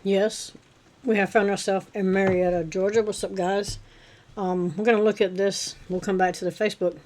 Yes, we have found ourselves in Marietta, Georgia. What's up, guys? We're going to look at this. We'll come back to the Facebook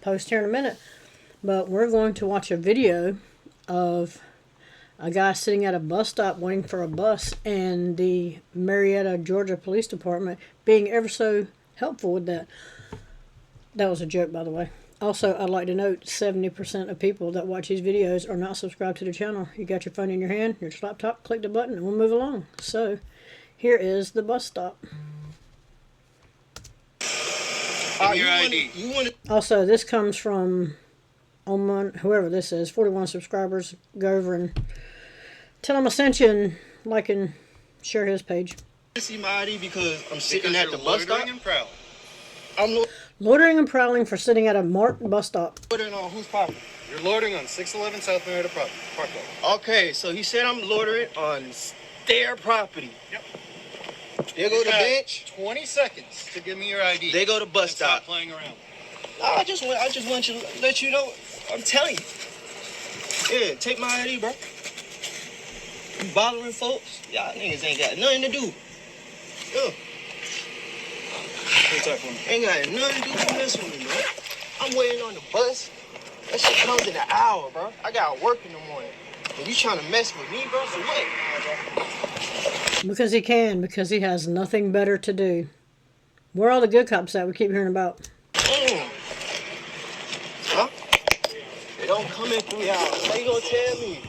post here in a minute. But we're going to watch a video of a guy sitting at a bus stop waiting for a bus, and the Marietta, Georgia Police Department being ever so helpful with that. That was a joke, by the way. Also, I'd like to note 70% of people that watch these videos are not subscribed to the channel. You got your phone in your hand, your laptop, click the button, and we'll move along. So, here is the bus stop. Your ID. Also, this comes from whoever this is, 41 subscribers. Go over and tell him I sent you and like and share his page. See my ID because I'm sitting at the bus stop. I'm Loitering and prowling for sitting at a marked bus stop. loitering on whose property? You're loitering on 611 South Marietta Parkway. Okay, so he said I'm loitering on their property. Yep. There go the bench. 20 seconds to give me your ID. They go to bus Stop stop. playing around. I just want to let you know. I'm telling you. Yeah, take my ID, bro. You bothering folks? Y'all niggas ain't got nothing to do. Yo. Ain't got nothing to do with this with me, bro. I'm waiting on the bus. That shit comes in an hour, bro. I got work in the morning. And you trying to mess with me, bro? For what? Because he can, because he has nothing better to do. Where are all the good cops at we keep hearing about? Huh? They don't come in 3 hours. How you gonna tell me?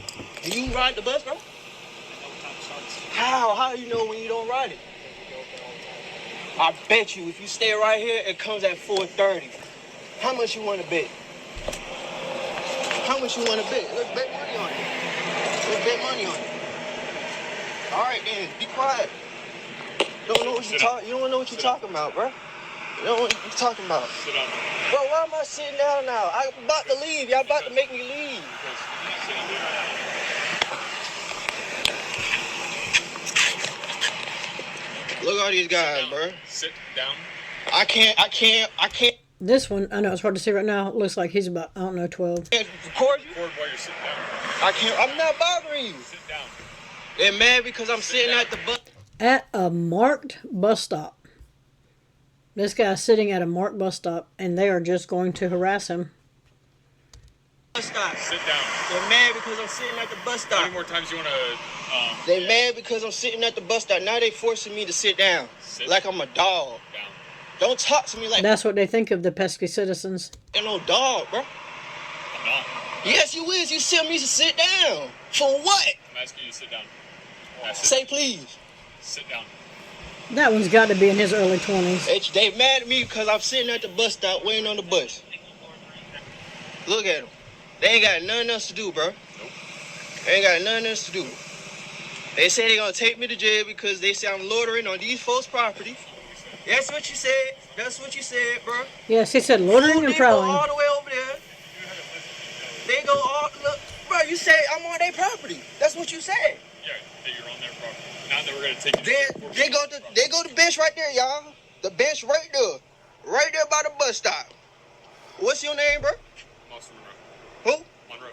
Do you ride the bus, bro? How? How you know when you don't ride it? I bet you if you stay right here, it comes at 4:30. How much you want to bet? How much you want to bet? Let's bet money on it. Let's bet money on it. All right, then. Be quiet. You don't know what you're talking. You don't know what you're talking about, bro. You don't know what you're talking about. Sit down. Bro, why am I sitting down now? I'm about to leave. Y'all about to make me leave. Look at all these guys, bro. Sit down. I can't. This one, I know it's hard to see right now. It looks like he's about, I don't know, 12. Record you. Record while you're sitting down. I can't. I'm not bothering you. Sit down. They're mad because I'm sitting at the bus. At a marked bus stop. This guy's sitting at a marked bus stop, and they are just going to harass him. Bus stop. Sit down. They're mad because I'm sitting at the bus How stop. many more times you want to... They mad because I'm sitting at the bus stop. Now they forcing me to sit down. Sit Like I'm a dog. down. Don't talk to me like That's what they think of the pesky citizens. I'm no dog, bro. I'm not. Yes, you is. You tell me to sit down. For what? I'm asking you to sit down. That's it. Say please. Sit down. That one's got to be in his early 20s. They mad at me because I'm sitting at the bus stop waiting on the bus. Look at them. They ain't got nothing else to do, bro. Nope. They ain't got nothing else to do. They say they gonna take me to jail because they say I'm loitering on these folks' property. That's what you said. That's what you said, bro. Yes, he said loitering and They go prowling. all the way over there. They go all look, bro. You say I'm on their property. That's what you said. Yeah, that you're on their property. Not that we're going to take you to They go to the bench right there, y'all. The bench right there by the bus stop. What's your name, bro? Monroe. Who? Monroe.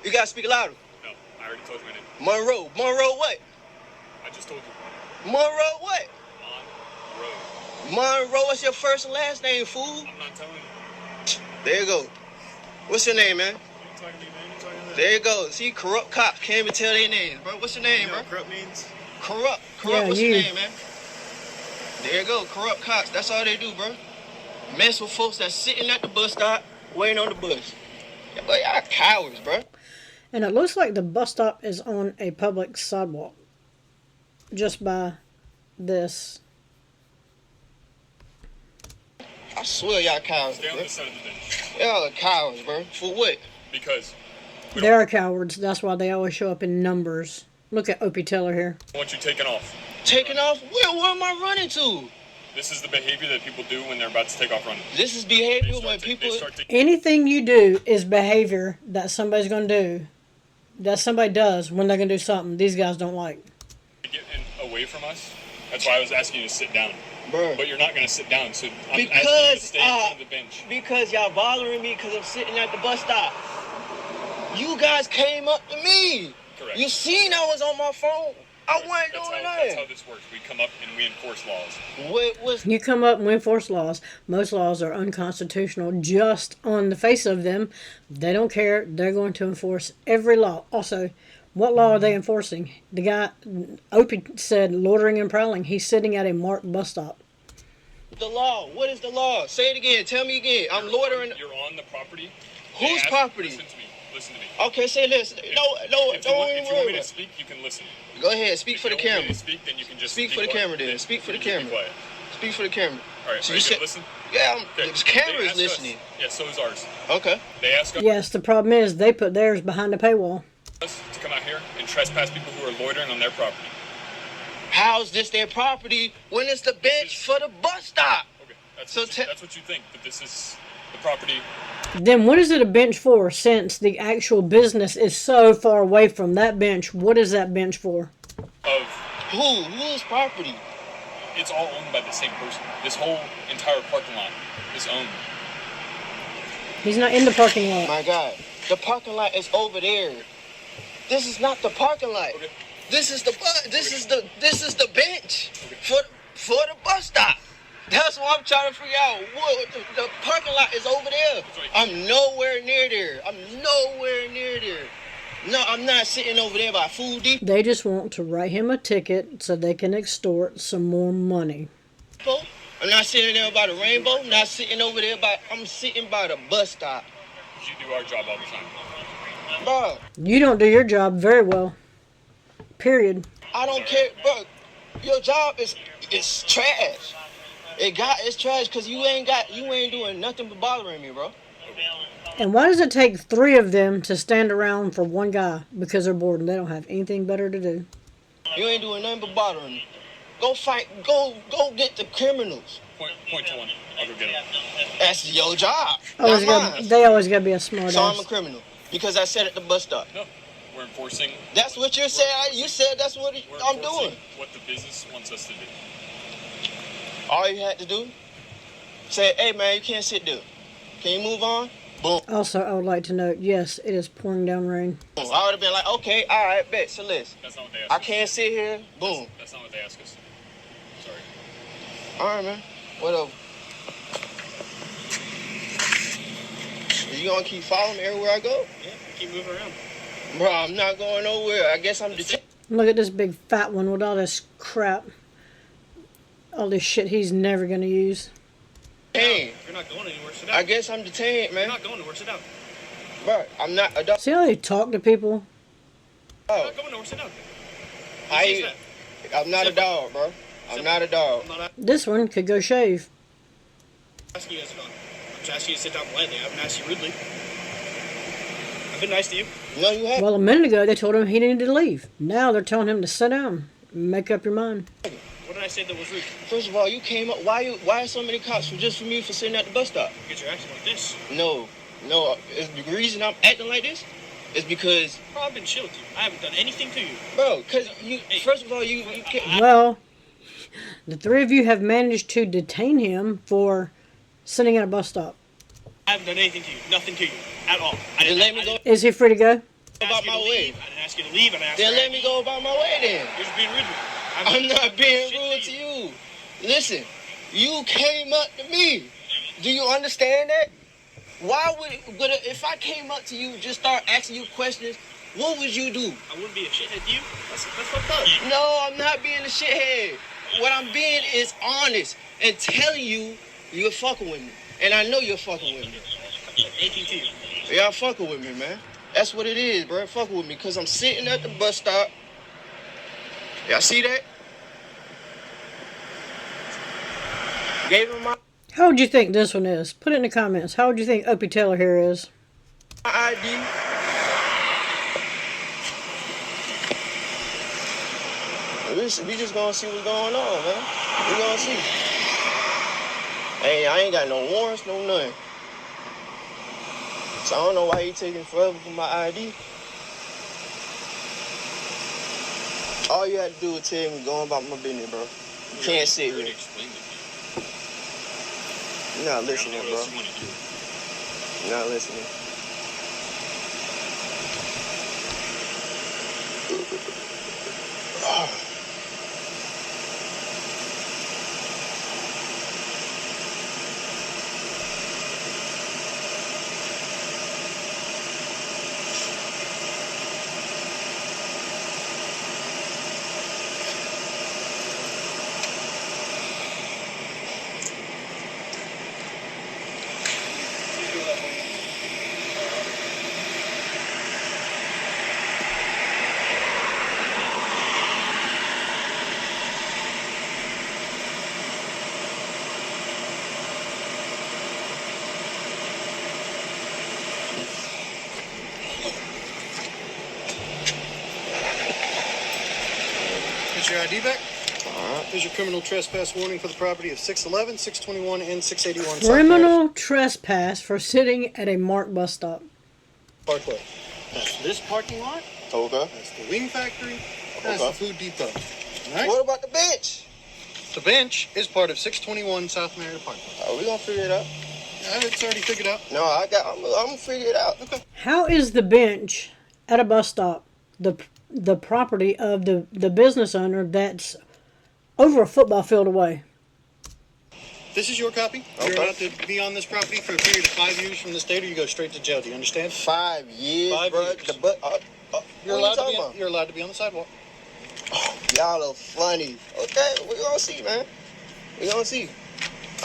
You gotta speak louder. No, I already told you my name. Monroe. Monroe what? I just told you. Monroe what? Monroe. Monroe, what's your first and last name, fool? I'm not telling you. There you go. What's your name, man? You talking to me, man? You talking to me? There you go. See, corrupt cops can't even tell their names, bro. What's your name, You know bro? what corrupt means? Corrupt. Yeah, What's you. your name, man? There you go. Corrupt cops. That's all they do, bro. Mess with folks that's sitting at the bus stop waiting on the bus. Yeah, but y'all cowards, bro. And it looks like the bus stop is on a public sidewalk. Just by this. I swear y'all cowards, Stay on bro. this side of the bench. Y'all are cowards, bro. For what? Because They're cowards. That's why they always show up in numbers. Look at Opie Teller here. I want you taken off. Taking off? Where am I running to? This is the behavior that people do when they're about to take off running. This is behavior They when start people... to Anything you do is behavior that somebody's going to do. That somebody does when they're going to do something these guys don't like. get away from us. That's why I was asking you to sit down. Bro. But you're not going to sit down, so I'm asking you to Because, stay in front of the bench. because y'all bothering me because I'm sitting at the bus stop. You guys came up to me. Correct. You seen I was on my phone. I wasn't doing That's how nothing. this works. We come up and we enforce laws. What was? You come up and we enforce laws. Most laws are unconstitutional just on the face of them. They don't care. They're going to enforce every law. Also, what law are they enforcing? The guy, Opie said loitering and prowling. He's sitting at a marked bus stop. The law. What is the law? Say it again. Tell me again. I'm loitering. You're on the property. Whose property? Listen to me. Listen to me. Okay, say listen. If Don't you want worry me about to it. speak, you can listen. Go ahead. Speak If for the you don't want me camera. to speak, then you can just Speak for the quiet. camera then. Speak for the You can camera. be quiet. Speak for the camera. All right. So Are you you said, gonna listen? yeah, Okay. the camera They is asked listening. us. Yeah, so is ours. Okay. They ask us Yes, the problem is they put theirs behind the paywall. to come out here and trespass people who are loitering on their property. How's this their property when it's the bench for the bus stop? Okay. That's what you think, that this is the property. Then what is it a bench for since the actual business is so far away from that bench? What is that bench for? Of Whose property? it's all owned by the same person. This whole entire parking lot is owned. He's not in the parking lot. My God, the parking lot is over there. This is not the parking lot. Okay. This is the this is the bench for the bus stop. That's what I'm trying to figure out. What the parking lot is over there. I'm nowhere near there. No, I'm not sitting over there by Food Depot. They just want to write him a ticket so they can extort some more money. I'm not sitting there by the rainbow. I'm sitting by the bus stop. You do our job all the time. Bro, You don't do your job very well. Period. I don't care, bro. Your job is trash. It's trash because you ain't doing nothing but bothering me, bro. And why does it take 3 of them to stand around for one guy? Because they're bored and they don't have anything better to do. You ain't doing nothing but bothering me. Go fight. Go get the criminals. Point to one. I'll go get him. That's your job. Always Not mine. they always gotta be a smart So I'm a ass. criminal because I said at the bus stop. No. We're enforcing. That's what you're saying. You said that's what We're I'm enforcing doing. what the business wants us to do. All you had to do, say, hey man, you can't sit there. Can you move on? Boom. Also, I would like to note, yes, it is pouring down rain. I would have been like, okay, all right, bet. So listen, That's not what they asked I us. can't sit here. Boom. That's not what they asked us. Sorry. All right, man. Whatever. You gonna keep following me everywhere I go? Yeah, keep moving around. Bro, I'm not going nowhere. I guess I'm detained. Look at this big fat one with all this crap. All this shit he's never gonna use. Detained. You're not going anywhere. Sit down. I guess I'm detained, You're man. not going anywhere. Sit down. Bro, I'm not a dog. See how they talk to people? You're not going nowhere. Sit down. I'm not a dog, bro. I'm not a dog. I'm not This one could go shave. asking you to sit down. I'm just asking you to sit down politely. I haven't asked you rudely. I've been nice to you. No, you haven't. Well, a minute ago they told him he needed to leave. Now they're telling him to sit down. Make up your mind. What did I say that was rude? First of all, you came up. Why are so many cops for me for sitting at the bus stop? Because you're acting like this. No. The reason I'm acting like this is because, Bro, I've been chill with you. I haven't done anything to you. bro. Cause you. First of all, you can't. Well, the 3 of you have managed to detain him for sitting at a bus stop. I haven't done anything to you. Nothing to you. At all. I Then let me go Is he free to go? about my way. I didn't ask you to leave. I didn't ask Then you let me go about my way. Then You're just being rude to me. I'm not being Shit rude to you. Listen, you came up to me. Do you understand that? Why would if I came up to you, just start asking you questions? What would you do? I wouldn't be a shithead to you. That's fucked up. No, I'm not being a shithead. What I'm being is honest and telling you you're fucking with me. And I know you're fucking with me. Anything to you. Y'all fucking with me, man. That's what it is, bro. Fucking with me. Because I'm sitting at the bus stop. Y'all see that? Gave him my How would you think this one is? Put it in the comments. How would you think Opie Taylor here is? ID. Listen, we just gonna see what's going on, man. We gonna see. Hey, I ain't got no warrants, no nothing. So I don't know why he taking forever for my ID. All you had to do was tell me going about my business, bro. You can't sit here. You're not listening, bro. You're not listening. Oh. your ID back. Alright. Here's your criminal trespass warning for the property of 611, 621, and 681 Criminal trespass for sitting at a marked bus stop. Parkway. That's this parking lot. Okay. That's the wing factory. That's the food depot. All right? What about the bench? The bench is part of 621 South Marietta Parkway. Oh, we gonna figure it out. It's already figured out. No, I'm gonna figure it out. Okay. How is the bench at a bus stop the property of the business owner that's over a football field away? This is your copy. You're Okay. allowed to be on this property for a period of 5 years from this date, or you go straight to jail. Do you understand? 5 years, 5 bro. years. You're allowed to be. You're allowed to be on the sidewalk. Y'all are funny. Okay, we gonna see, man. We gonna see.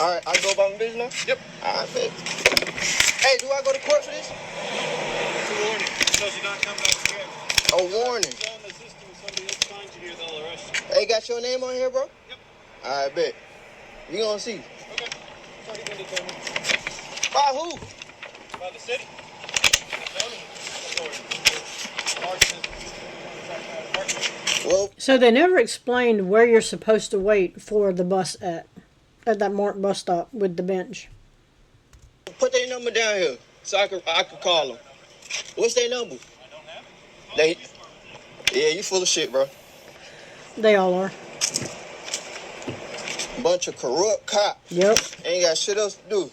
All right, I go about my business now. Yep. All right, bet. Hey, do I go to court for this? It's a warning. Because you're not coming back again. A warning. It's on the system. Somebody else finds you here, they'll arrest you. Hey, got your name on here, bro? Yep. All right, bet. We gonna see. Okay. It's already been determined. By who? By the city. Zoning authority. Well, So they never explained where you're supposed to wait for the bus at that marked bus stop with the bench. put their number down here so I could call them. What's their number? I don't have it. Yeah, you full of shit, bro. They all are. Bunch of corrupt cops. Yep. Ain't got shit else to do.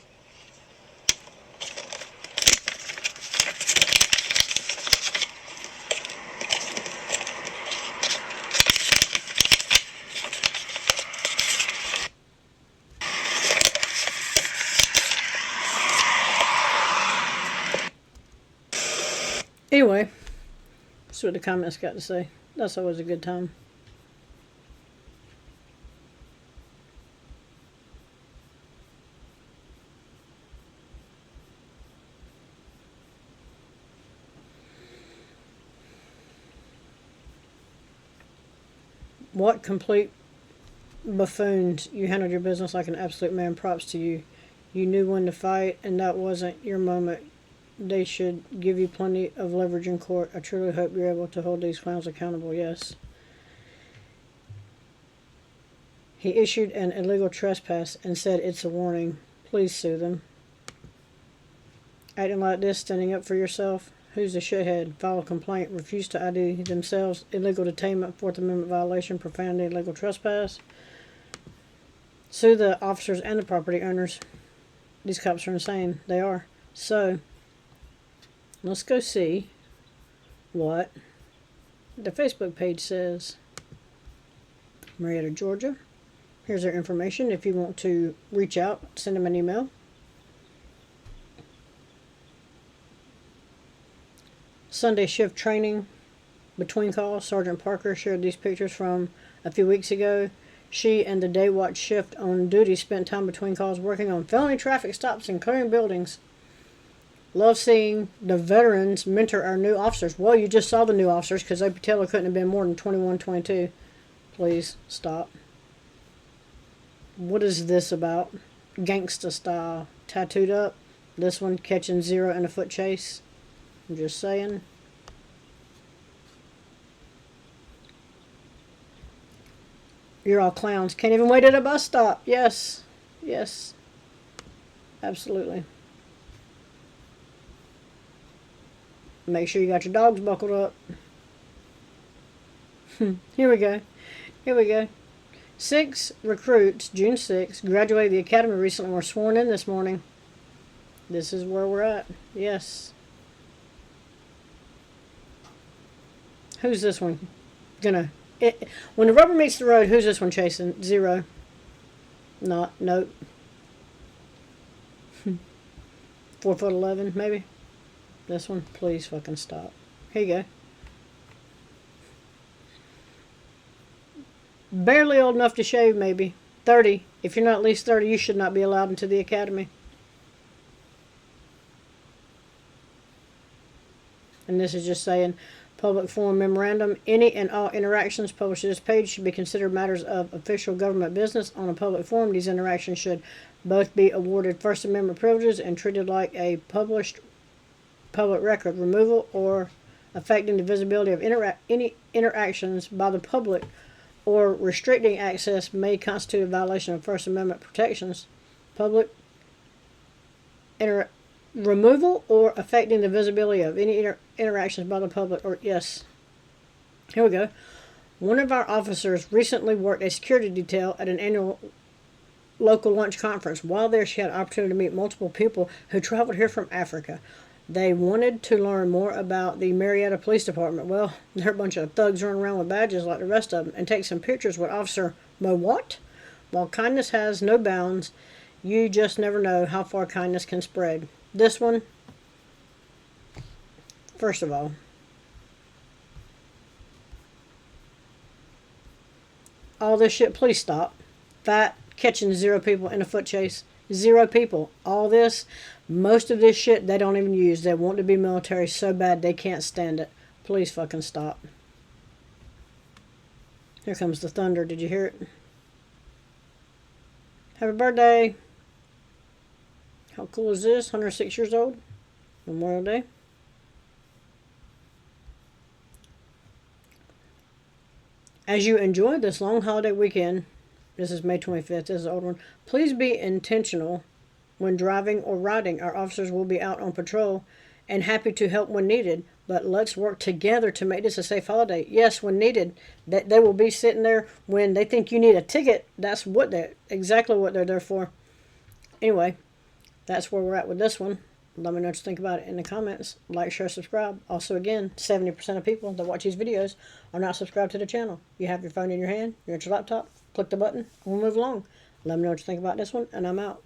Anyway, that's what the comments got to say. That's always a good time. What complete buffoons. You handled your business like an absolute man. Props to you. You knew when to fight, and that wasn't your moment. They should give you plenty of leverage in court. I truly hope you're able to hold these clowns accountable. Yes. He issued an illegal trespass and said it's a warning. Please sue them. Acting like this, standing up for yourself. Who's the shithead? File a complaint. Refuse to ID themselves. Illegal detainment. Fourth Amendment violation. Profanity. Illegal trespass. Sue the officers and the property owners. These cops are insane. They are. So, let's go see what the Facebook page says. Marietta, Georgia. Here's their information. If you want to reach out, send them an email. Sunday shift training between calls. Sergeant Parker shared these pictures from a few weeks ago. She and the day watch shift on duty spent time between calls working on felony traffic stops and clearing buildings. Love seeing the veterans mentor our new officers. Well, you just saw the new officers because OP Taylor couldn't have been more than 21, 22. Please stop. What is this about? Gangsta style. Tattooed up. This one catching 0 in a foot chase. I'm just saying. You're all clowns. Can't even wait at a bus stop. Yes. Yes. Absolutely. Make sure you got your dogs buckled up. Here we go. Here we go. 6 recruits, June 6th, graduated the academy recently and were sworn in this morning. This is where we're at. Yes. Who's this one gonna... when the rubber meets the road, who's this one chasing? 0. Not. Nope. 4'11", maybe. This one. Please fucking stop. Here you go. Barely old enough to shave, maybe. 30. If you're not at least 30, you should not be allowed into the academy. And this is just saying, public forum memorandum. Any and all interactions published at this page should be considered matters of official government business on a public forum. These interactions should both be awarded First Amendment privileges and treated like a published public record. Removal or affecting the visibility of any interactions by the public or restricting access may constitute a violation of First Amendment protections. Public removal or affecting the visibility of any interactions by the public. Or yes, here we go. One of our officers recently worked a security detail at an annual local lunch conference. While there, she had an opportunity to meet multiple people who traveled here from Africa. They wanted to learn more about the Marietta Police Department. Well, they're a bunch of thugs running around with badges like the rest of them, and take some pictures with Officer Mowat. While kindness has no bounds, you just never know how far kindness can spread. This one, first of all, all this shit, please stop. That catching 0 people in a foot chase. 0 people. All this, most of this shit they don't even use. They want to be military so bad they can't stand it. Please fucking stop. Here comes the thunder. Did you hear it? Happy birthday. How cool is this? 106 years old. Memorial Day. As you enjoy this long holiday weekend, this is May 25th, this is an old one, please be intentional when driving or riding. Our officers will be out on patrol and happy to help when needed, but let's work together to make this a safe holiday. Yes, when needed. They will be sitting there when they think you need a ticket. That's exactly what they're there for. Anyway, that's where we're at with this one. Let me know what you think about it in the comments. Like, share, subscribe. Also, again, 70% of people that watch these videos are not subscribed to the channel. You have your phone in your hand, you're at your laptop, click the button, and we'll move along. Let me know what you think about this one, and I'm out.